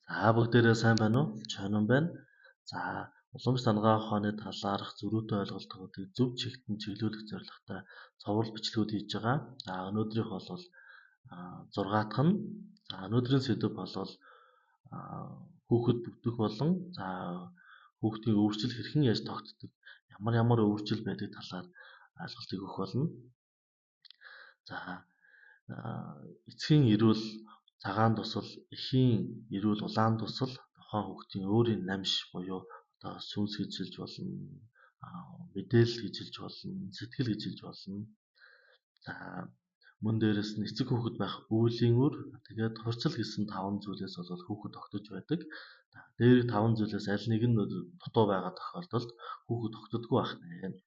За бүгдээрээ сайн байна уу? Чонон байна. За уламж дангаа ухааны талаарх зөрүүтэй ойлголтуудыг зөв чигтэн чиглүүлэх зорилготой цовруул бичлэгүүд хийж байгаа. За өнөөдрийнх бол 6 дахь нь. За өнөөдрийн сэдэв бол хүүхэд бүтэх болон хүүхдийн өвөрчил хэрхэн яаж тогтдог, ямар өвөрчил байдаг талаар ойлголтыг өгөх болно. За эцгийн эрүүл цагаан тусал, эхийн эрүүл улаан тусал тухайн хүүхдийн өөрийн намш буюу одоо сүнс гэж хэлж болно, мэдээлэл гэж хэлж болно, сэтгэл гэж хэлж болно. За мөн дээрэс нь эцэг хүүхэд байх үүлийн үр, тэгээд хурцл гэсэн 5 зүйлээс бол хүүхэд тогтож байдаг. Дээр 5 зүйлээс аль нэг нь дутуу байгаа тохиолдолд хүүхэд тогтдоггүй байх нэ.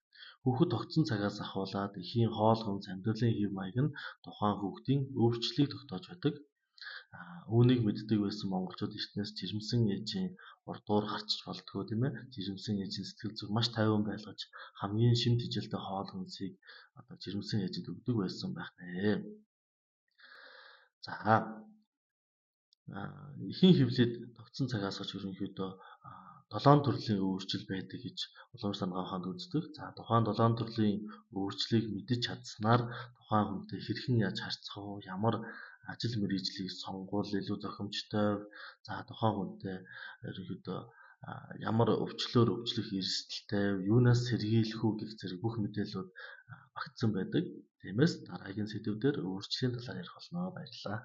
Хүүхэд тогтсон цагаас ахуулаад эхийн хоол хүнс, амьдралын хэв маяг нь тухайн хүүхдийн өвчлөлийг тогтоож байдаг. Үүнийг мэддэг байсан монголчууд эртнээс жирэмсэн ээжийн урдуур гарчиж болтгоо тийм ээ. Жирэмсэн ээжийн сэтгэл зүг маш тайван байлгаж хамгийн шимт хичээлтэй хоол хүнсийг одоо жирэмсэн ээжид өгдөг байсан байх нэ. За эхийн хөвлөд тогтсон цагаас хойш ерөнхийдөө 7 төрлийн өвөрчил байдаг гэж уламж дангаа ухаанд үздэг. За тухайн 7 төрлийн өвөрчлийг мэдэж чадсанаар тухайн хүнтэй хэрхэн яаж харьцах вэ? Ямар ажил мэргэжлийг сонгуул илүү зохимжтой. За тухайн хүнтэй ерөнхийдөө ямар өвчлөөр өвчлөх эрсдэлтэй, юунаас сэргийлэх үү гэх зэрэг бүх мэдээлэлүүд багтсан байдаг. Тиймээс дараагийн сэдвээр өвөрчлийн талаар ярих болно. Баярлалаа.